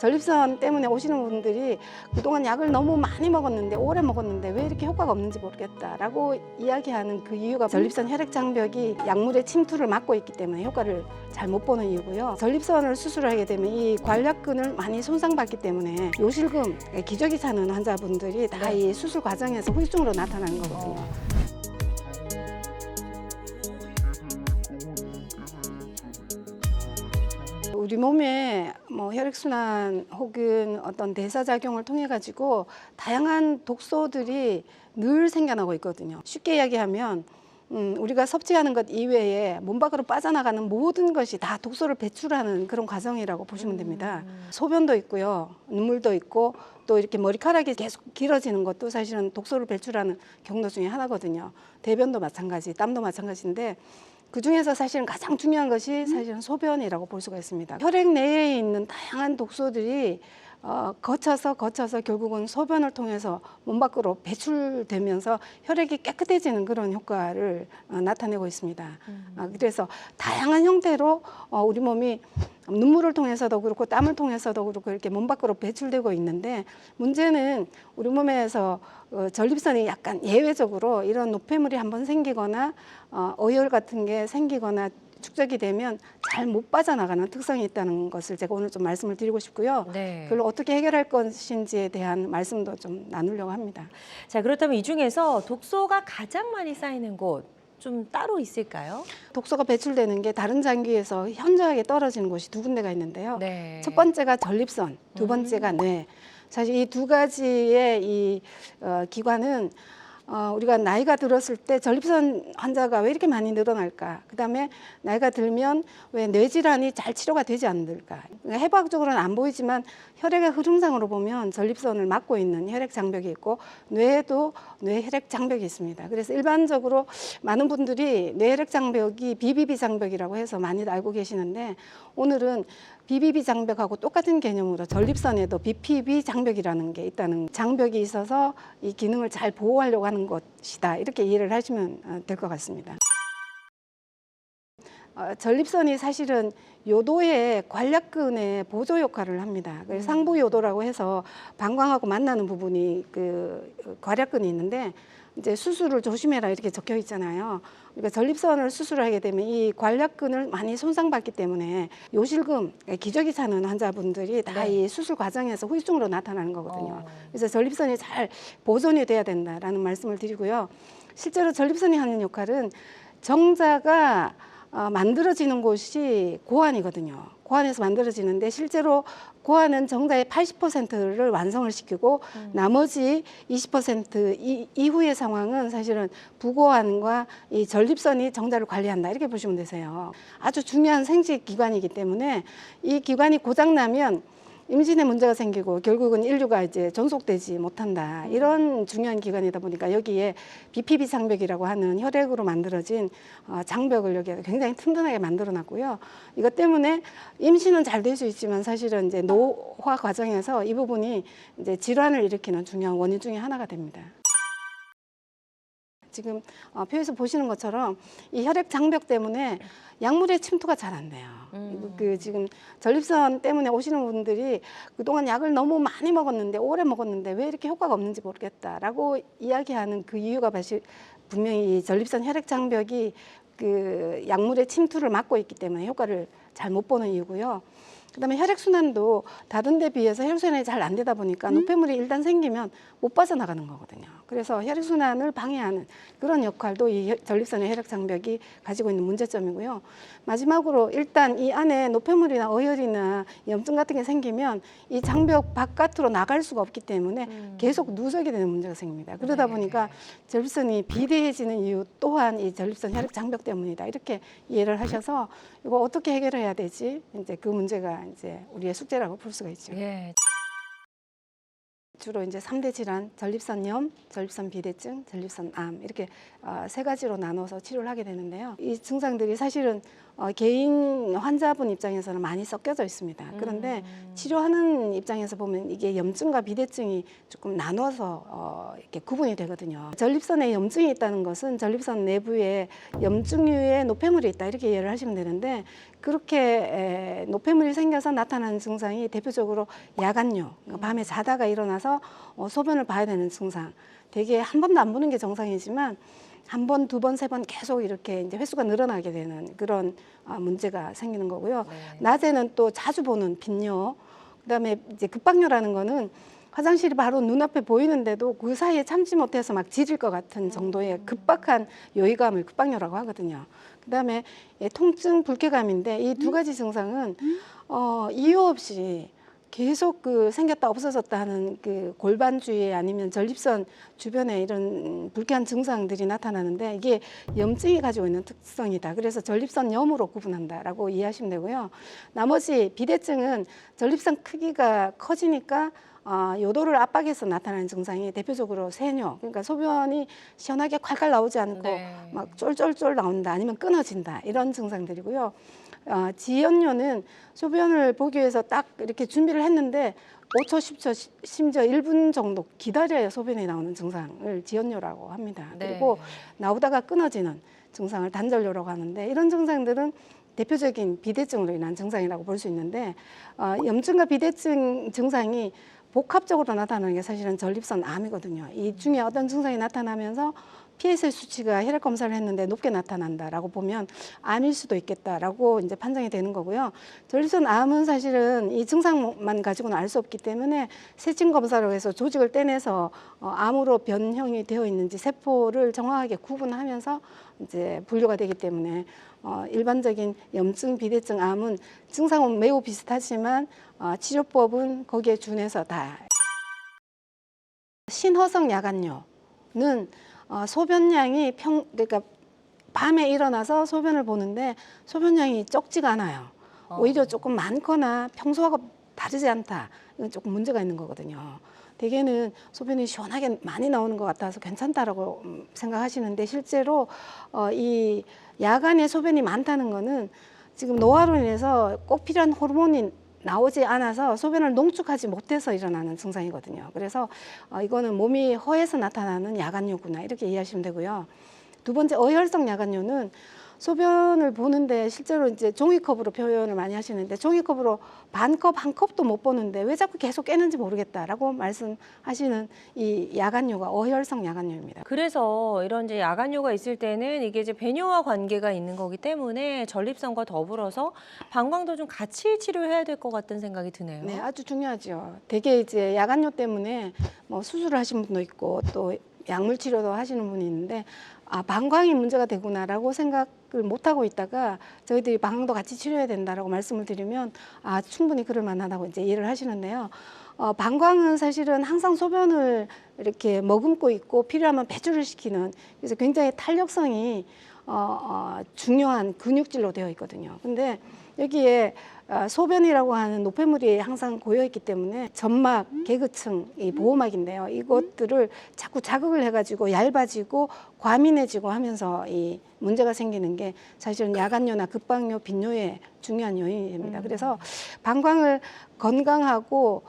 전립선 때문에 오시는 분들이 그동안 약을 너무 많이 먹었는데 오래 먹었는데 왜 이렇게 효과가 없는지 모르겠다라고 이야기하는 그 이유가 전립선 혈액 장벽이 약물의 침투를 막고 있기 때문에 효과를 잘 못 보는 이유고요. 전립선을 수술하게 되면 이 관략근을 많이 손상받기 때문에 요실금, 기저귀 차는 환자분들이 다 이 수술 과정에서 후유증으로 나타나는 거거든요. 우리 몸에 뭐 혈액순환 혹은 어떤 대사작용을 통해 가지고 다양한 독소들이 늘 생겨나고 있거든요. 쉽게 이야기하면 우리가 섭취하는 것 이외에 몸 밖으로 빠져나가는 모든 것이 다 독소를 배출하는 그런 과정이라고 보시면 됩니다. 소변도 있고요, 눈물도 있고 또 이렇게 머리카락이 계속 길어지는 것도 사실은 독소를 배출하는 경로 중에 하나거든요. 대변도 마찬가지, 땀도 마찬가지인데 그 중에서 사실은 가장 중요한 것이 사실은 소변이라고 볼 수가 있습니다. 혈액 내에 있는 다양한 독소들이 거쳐서 결국은 소변을 통해서 몸 밖으로 배출되면서 혈액이 깨끗해지는 그런 효과를 나타내고 있습니다. 그래서 다양한 형태로 우리 몸이 눈물을 통해서도 그렇고 땀을 통해서도 그렇고 이렇게 몸 밖으로 배출되고 있는데 문제는 우리 몸에서 전립선이 약간 예외적으로 이런 노폐물이 한번 생기거나 어혈 같은 게 생기거나 축적이 되면 잘 못 빠져나가는 특성이 있다는 것을 제가 오늘 좀 말씀을 드리고 싶고요. 네. 그걸 어떻게 해결할 것인지에 대한 말씀도 좀 나누려고 합니다. 자, 그렇다면 이 중에서 독소가 가장 많이 쌓이는 곳 좀 따로 있을까요? 독소가 배출되는 게 다른 장기에서 현저하게 떨어지는 곳이 두 군데가 있는데요. 네. 첫 번째가 전립선, 두 번째가 뇌. 사실 이 두 가지의 이 기관은 우리가 나이가 들었을 때 전립선 환자가 왜 이렇게 많이 늘어날까? 그다음에 나이가 들면 왜 뇌질환이 잘 치료가 되지 않을까? 해부학적으로는 안 보이지만 혈액의 흐름상으로 보면 전립선을 막고 있는 혈액 장벽이 있고 뇌에도 뇌혈액 장벽이 있습니다. 그래서 일반적으로 많은 분들이 뇌혈액 장벽이 BBB 장벽이라고 해서 많이 알고 계시는데 오늘은 BBB 장벽하고 똑같은 개념으로 전립선에도 BPB 장벽이라는 게 있다는 장벽이 있어서 이 기능을 잘 보호하려고 하는 것이다. 이렇게 이해를 하시면 될 것 같습니다. 전립선이 사실은 요도의 관략근의 보조 역할을 합니다. 상부 요도라고 해서 방광하고 만나는 부분이 그 관략근이 있는데 이제 수술을 조심해라 이렇게 적혀 있잖아요. 그러니까 전립선을 수술하게 되면 이 관략근을 많이 손상받기 때문에 요실금, 기저귀 차는 환자분들이 다 이 수술 과정에서 후유증으로 나타나는 거거든요. 그래서 전립선이 잘 보존이 돼야 된다라는 말씀을 드리고요. 실제로 전립선이 하는 역할은 정자가 만들어지는 곳이 고환이거든요. 고환에서 만들어지는데 실제로 고환은 정자의 80%를 완성을 시키고 나머지 20% 이후의 상황은 사실은 부고환과 이 전립선이 정자를 관리한다 이렇게 보시면 되세요. 아주 중요한 생식 기관이기 때문에 이 기관이 고장나면 임신에 문제가 생기고 결국은 인류가 이제 존속되지 못한다. 이런 중요한 기관이다 보니까 여기에 BPB 장벽이라고 하는 혈액으로 만들어진 장벽을 여기에 굉장히 튼튼하게 만들어 놨고요. 이것 때문에 임신은 잘 될 수 있지만 사실은 이제 노화 과정에서 이 부분이 이제 질환을 일으키는 중요한 원인 중에 하나가 됩니다. 지금 표에서 보시는 것처럼 이 혈액 장벽 때문에 약물의 침투가 잘 안 돼요. 지금 전립선 때문에 오시는 분들이 그동안 약을 너무 많이 먹었는데 오래 먹었는데 왜 이렇게 효과가 없는지 모르겠다라고 이야기하는 그 이유가 분명히 이 전립선 혈액 장벽이 그 약물의 침투를 막고 있기 때문에 효과를 잘 못 보는 이유고요. 그다음에 혈액순환도 다른 데 비해서 혈액순환이 잘 안 되다 보니까 노폐물이 일단 생기면 못 빠져나가는 거거든요. 그래서 혈액순환을 방해하는 그런 역할도 이 전립선의 혈액장벽이 가지고 있는 문제점이고요. 마지막으로 일단 이 안에 노폐물이나 어혈이나 염증 같은 게 생기면 이 장벽 바깥으로 나갈 수가 없기 때문에 계속 누적이 되는 문제가 생깁니다. 그러다 보니까 전립선이 비대해지는 이유 또한 이 전립선 혈액장벽 때문이다. 이렇게 이해를 하셔서 이거 어떻게 해결해야 되지? 이제 그 문제가 이제 우리의 숙제라고 볼 수가 있죠. 예. 주로 이제 3대 질환, 전립선염, 전립선 비대증, 전립선암 이렇게 세 가지로 나눠서 치료를 하게 되는데요. 이 증상들이 사실은 개인 환자분 입장에서는 많이 섞여져 있습니다. 그런데 치료하는 입장에서 보면 이게 염증과 비대증이 조금 나눠서 이렇게 구분이 되거든요. 전립선에 염증이 있다는 것은 전립선 내부에 염증류의 노폐물이 있다 이렇게 이해를 하시면 되는데 그렇게 노폐물이 생겨서 나타나는 증상이 대표적으로 야간요, 그러니까 밤에 자다가 일어나서 소변을 봐야 되는 증상. 되게 한 번도 안 보는 게 정상이지만 한 번, 두 번, 세 번 계속 이렇게 이제 횟수가 늘어나게 되는 그런 문제가 생기는 거고요. 네. 낮에는 또 자주 보는 빈뇨, 그다음에 이제 급박뇨라는 거는 화장실이 바로 눈앞에 보이는데도 그 사이에 참지 못해서 막 짖을 것 같은 정도의 급박한 요의감을 급박뇨라고 하거든요. 그다음에 통증, 불쾌감인데 이 두 가지 증상은 이유 없이 계속 그 생겼다 없어졌다 하는 그 골반 주위에 아니면 전립선 주변에 이런 불쾌한 증상들이 나타나는데 이게 염증이 가지고 있는 특성이다. 그래서 전립선염으로 구분한다라고 이해하시면 되고요. 나머지 비대증은 전립선 크기가 커지니까 요도를 압박해서 나타나는 증상이 대표적으로 세뇨, 그러니까 소변이 시원하게 콸콸 나오지 않고 네. 막 쫄쫄쫄 나온다 아니면 끊어진다 이런 증상들이고요. 지연뇨는 소변을 보기 위해서 딱 이렇게 준비를 했는데 5초, 10초, 심지어 1분 정도 기다려야 소변이 나오는 증상을 지연뇨라고 합니다. 네. 그리고 나오다가 끊어지는 증상을 단절뇨라고 하는데 이런 증상들은 대표적인 비대증으로 인한 증상이라고 볼 수 있는데 염증과 비대증 증상이 복합적으로 나타나는 게 사실은 전립선 암이거든요. 이 중에 어떤 증상이 나타나면서 PSA 수치가 혈액 검사를 했는데 높게 나타난다라고 보면 암일 수도 있겠다라고 이제 판정이 되는 거고요. 전립선 암은 사실은 이 증상만 가지고는 알 수 없기 때문에 세침 검사로 해서 조직을 떼내서 암으로 변형이 되어 있는지 세포를 정확하게 구분하면서 이제 분류가 되기 때문에 일반적인 염증, 비대증, 암은 증상은 매우 비슷하지만 치료법은 거기에 준해서 다. 신허성 야간뇨는 소변량이 그러니까 밤에 일어나서 소변을 보는데 소변량이 적지가 않아요. 오히려 조금 많거나 평소하고 다르지 않다. 이건 조금 문제가 있는 거거든요. 대개는 소변이 시원하게 많이 나오는 것 같아서 괜찮다라고 생각하시는데 실제로 이 야간에 소변이 많다는 거는 지금 노화로 인해서 꼭 필요한 호르몬이 나오지 않아서 소변을 농축하지 못해서 일어나는 증상이거든요. 그래서 이거는 몸이 허해서 나타나는 야간뇨구나 이렇게 이해하시면 되고요. 두 번째 어혈성 야간뇨는 소변을 보는데 실제로 이제 종이컵으로 표현을 많이 하시는데 종이컵으로 반컵 한 컵도 못 보는데 왜 자꾸 계속 깨는지 모르겠다라고 말씀하시는 이 야간뇨가 어혈성 야간뇨입니다. 그래서 이런 이제 야간뇨가 있을 때는 이게 이제 배뇨와 관계가 있는 거기 때문에 전립선과 더불어서 방광도 좀 같이 치료해야 될 것 같다는 생각이 드네요. 네, 아주 중요하죠. 되게 이제 야간뇨 때문에 뭐 수술을 하신 분도 있고 또 약물 치료도 하시는 분이 있는데 방광이 문제가 되구나라고 생각을 못 하고 있다가 저희들이 방광도 같이 치료해야 된다라고 말씀을 드리면 충분히 그럴 만하다고 이제 이해를 하시는데요. 방광은 사실은 항상 소변을 이렇게 머금고 있고 필요하면 배출을 시키는 그래서 굉장히 탄력성이 중요한 근육질로 되어 있거든요. 근데 여기에 소변이라고 하는 노폐물이 항상 고여 있기 때문에 점막, 개그층, 이 보호막인데요. 이것들을 자꾸 자극을 해가지고 얇아지고 과민해지고 하면서 이 문제가 생기는 게 사실은 야간뇨나 급박뇨, 빈뇨의 중요한 요인입니다. 그래서 방광을 건강하고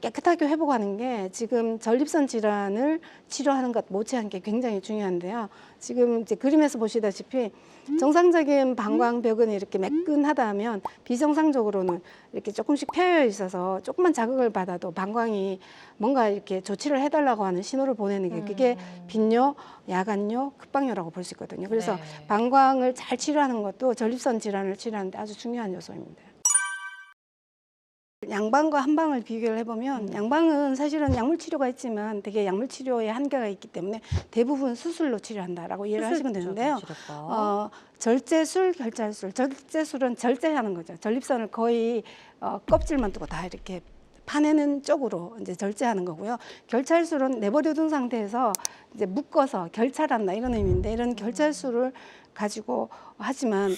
깨끗하게 회복하는 게 지금 전립선 질환을 치료하는 것 못지않게 굉장히 중요한데요. 지금 이제 그림에서 보시다시피 정상적인 방광벽은 이렇게 매끈하다 하면 비정상적으로는 이렇게 조금씩 패여 있어서 조금만 자극을 받아도 방광이 뭔가 이렇게 조치를 해달라고 하는 신호를 보내는 게 그게 빈뇨, 야간뇨, 급박뇨라고 볼 수 있거든요. 그래서 네. 방광을 잘 치료하는 것도 전립선 질환을 치료하는 데 아주 중요한 요소입니다. 양방과 한방을 비교를 해보면 양방은 사실은 약물 치료가 있지만 되게 약물 치료에 한계가 있기 때문에 대부분 수술로 치료한다라고 이해를 하시면 되는데요. 절제술, 결찰술. 절제술은 절제하는 거죠. 전립선을 거의 껍질만 두고 다 이렇게 파내는 쪽으로 이제 절제하는 거고요. 결찰술은 내버려 둔 상태에서 이제 묶어서 결찰한다 이런 의미인데 이런 결찰술을 가지고 하지만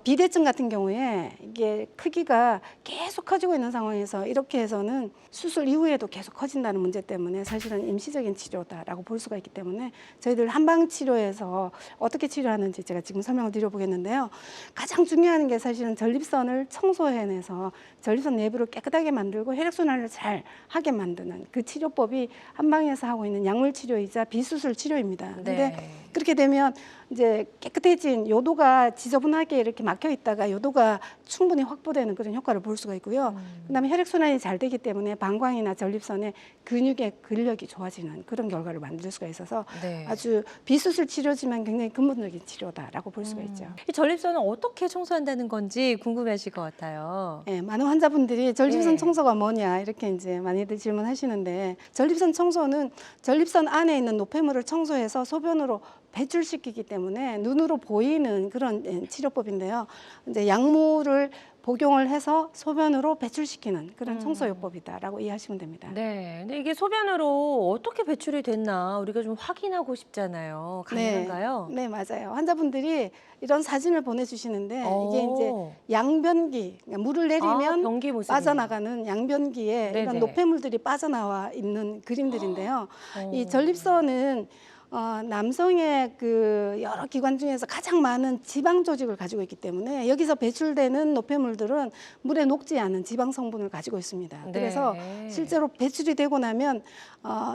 비대증 같은 경우에 이게 크기가 계속 커지고 있는 상황에서 이렇게 해서는 수술 이후에도 계속 커진다는 문제 때문에 사실은 임시적인 치료다라고 볼 수가 있기 때문에 저희들 한방 치료에서 어떻게 치료하는지 제가 지금 설명을 드려보겠는데요. 가장 중요한 게 사실은 전립선을 청소해내서 전립선 내부를 깨끗하게 만들고 혈액순환을 잘 하게 만드는 그 치료법이 한방에서 하고 있는 약물 치료이자 비수술 치료입니다. 근데 네. 그렇게 되면 이제 깨끗해진 요도가 지저분하게 이렇게 막혀 있다가 요도가 충분히 확보되는 그런 효과를 볼 수가 있고요. 그다음에 혈액순환이 잘 되기 때문에 방광이나 전립선의 근육의 근력이 좋아지는 그런 결과를 만들 수가 있어서 네. 아주 비수술 치료지만 굉장히 근본적인 치료다라고 볼 수가 있죠. 이 전립선은 어떻게 청소한다는 건지 궁금해하실 것 같아요. 예, 많은 환자분들이 전립선 예. 청소가 뭐냐 이렇게 이제 많이들 질문하시는데 전립선 청소는 전립선 안에 있는 노폐물을 청소해서 소변으로 배출시키기 때문에 눈으로 보이는 그런 치료법인데요. 이제 약물을 복용을 해서 소변으로 배출시키는 그런 청소요법이다라고 이해하시면 됩니다. 네. 근데 이게 소변으로 어떻게 배출이 됐나 우리가 좀 확인하고 싶잖아요. 가능한가요? 네, 맞아요. 환자분들이 이런 사진을 보내주시는데 이게 이제 오. 양변기, 그러니까 물을 내리면 변기 모습이네요. 빠져나가는 양변기에 네네. 이런 노폐물들이 빠져나와 있는 그림들인데요. 이 어. 전립선은 남성의 그 여러 기관 중에서 가장 많은 지방 조직을 가지고 있기 때문에 여기서 배출되는 노폐물들은 물에 녹지 않은 지방 성분을 가지고 있습니다. 그래서 네. 실제로 배출이 되고 나면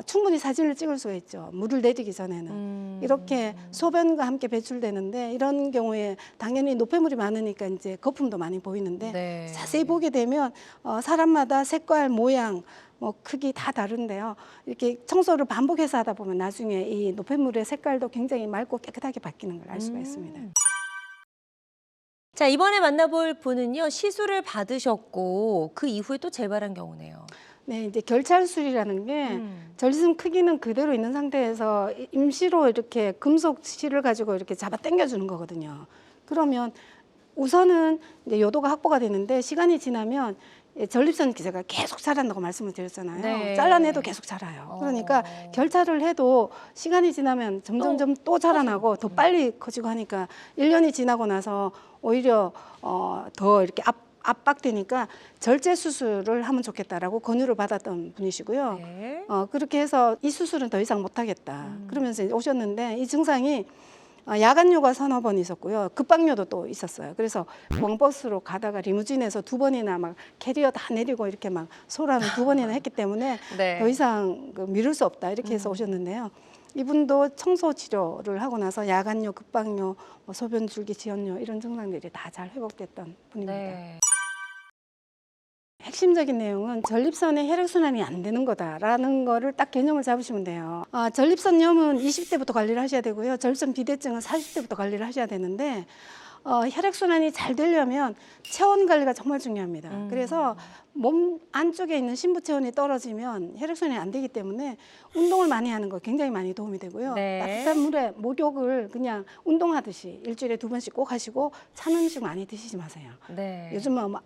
충분히 사진을 찍을 수가 있죠. 물을 내리기 전에는. 이렇게 소변과 함께 배출되는데 이런 경우에 당연히 노폐물이 많으니까 이제 거품도 많이 보이는데 네. 자세히 보게 되면 사람마다 색깔, 모양, 뭐 크기 다 다른데요. 이렇게 청소를 반복해서 하다 보면 나중에 이 노폐물의 색깔도 굉장히 맑고 깨끗하게 바뀌는 걸 알 수가 있습니다. 자, 이번에 만나볼 분은요, 시술을 받으셨고 그 이후에 또 재발한 경우네요. 네, 이제 결찰술이라는 게 전립선 크기는 그대로 있는 상태에서 임시로 이렇게 금속 실을 가지고 이렇게 잡아 당겨주는 거거든요. 그러면 우선은 이제 요도가 확보가 되는데 시간이 지나면 전립선 기제가 계속 자란다고 말씀을 드렸잖아요. 네. 잘라내도 계속 자라요. 그러니까 결찰을 해도 시간이 지나면 점점점 또 자라나고 더 빨리 커지고 하니까 1년이 지나고 나서 오히려 더 이렇게 압박되니까 절제 수술을 하면 좋겠다라고 권유를 받았던 분이시고요. 네. 그렇게 해서 이 수술은 더 이상 못하겠다. 그러면서 이제 오셨는데 이 증상이 야간요가 서너 번 있었고요. 급박요도 또 있었어요. 그래서 공항버스로 가다가 리무진에서 2번이나 막 캐리어 다 내리고 이렇게 막 소라는 2번이나 했기 때문에 네. 더 이상 미룰 수 없다 이렇게 해서 오셨는데요. 이분도 청소 치료를 하고 나서 야간요, 급박요, 소변 줄기 지연요 이런 증상들이 다 잘 회복됐던 분입니다. 네. 핵심적인 내용은 전립선의 혈액순환이 안 되는 거다라는 거를 딱 개념을 잡으시면 돼요. 전립선염은 20대부터 관리를 하셔야 되고요. 전립선 비대증은 40대부터 관리를 하셔야 되는데 혈액순환이 잘 되려면 체온 관리가 정말 중요합니다. 그래서 몸 안쪽에 있는 신부체온이 떨어지면 혈액순환이 안 되기 때문에 운동을 많이 하는 거 굉장히 많이 도움이 되고요. 네. 따뜻한 물에 목욕을 그냥 운동하듯이 일주일에 2번씩 꼭 하시고 찬 음식 많이 드시지 마세요. 네. 요즘은 뭐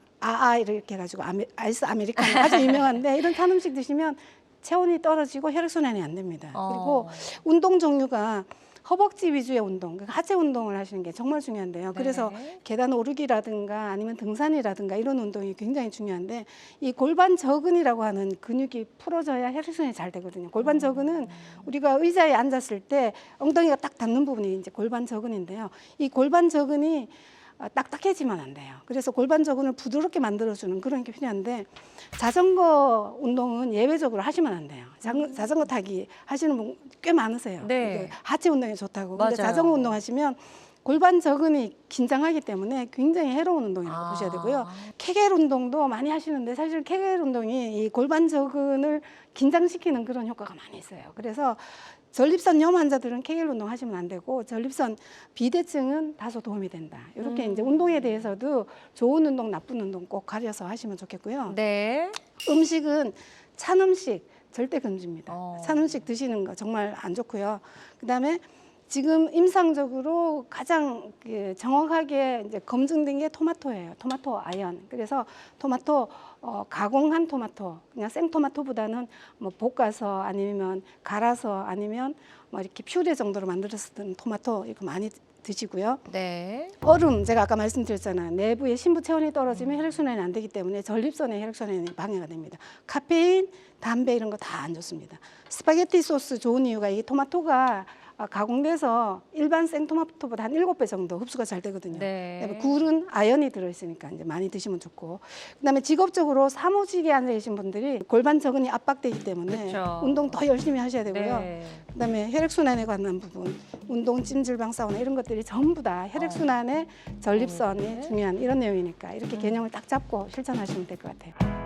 이렇게 해가지고 아이스 아메리카노 아주 유명한데 이런 탄 음식 드시면 체온이 떨어지고 혈액순환이 안 됩니다. 그리고 운동 종류가 허벅지 위주의 운동, 그러니까 하체 운동을 하시는 게 정말 중요한데요. 그래서 계단 오르기라든가 아니면 등산이라든가 이런 운동이 굉장히 중요한데 이 골반 저근이라고 하는 근육이 풀어져야 혈액순환이 잘 되거든요. 골반 저근은 우리가 의자에 앉았을 때 엉덩이가 딱 닿는 부분이 이제 골반 저근인데요. 이 골반 저근이 딱딱해지면 안 돼요. 그래서 골반 저근을 부드럽게 만들어주는 그런 게 필요한데 자전거 운동은 예외적으로 하시면 안 돼요. 자전거 타기 하시는 분 꽤 많으세요. 네. 하체 운동에 좋다고. 맞아요. 근데 자전거 운동 하시면 골반 저근이 긴장하기 때문에 굉장히 해로운 운동이라고 보셔야 되고요. 케겔 운동도 많이 하시는데 사실 케겔 운동이 이 골반 저근을 긴장시키는 그런 효과가 많이 있어요. 그래서 전립선염 환자들은 케겔 운동 하시면 안 되고 전립선 비대증은 다소 도움이 된다. 이렇게 이제 운동에 대해서도 좋은 운동, 나쁜 운동 꼭 가려서 하시면 좋겠고요. 네. 음식은 찬 음식 절대 금지입니다. 찬 음식 드시는 거 정말 안 좋고요. 그다음에 지금 임상적으로 가장 정확하게 이제 검증된 게 토마토예요. 토마토 아연. 그래서 토마토 가공한 토마토, 그냥 생토마토보다는 뭐 볶아서 아니면 갈아서 아니면 뭐 이렇게 퓨레 정도로 만들어서 든 토마토 이거 많이 드시고요. 네. 얼음 제가 아까 말씀드렸잖아요. 내부에 신부 체온이 떨어지면 혈액순환이 안 되기 때문에 전립선의 혈액순환이 방해가 됩니다. 카페인, 담배 이런 거 다 안 좋습니다. 스파게티 소스 좋은 이유가 이 토마토가 가공돼서 일반 생토마토보다 한 7배 정도 흡수가 잘 되거든요. 네. 그다음에 굴은 아연이 들어있으니까 이제 많이 드시면 좋고, 그다음에 직업적으로 사무직에 앉아 계신 분들이 골반 저근이 압박되기 때문에 그쵸. 운동 더 열심히 하셔야 되고요. 네. 그다음에 혈액순환에 관한 부분, 운동, 찜질방, 사우나 이런 것들이 전부 다 혈액순환에 전립선이 네. 중요한 이런 내용이니까 이렇게 개념을 딱 잡고 실천하시면 될 것 같아요.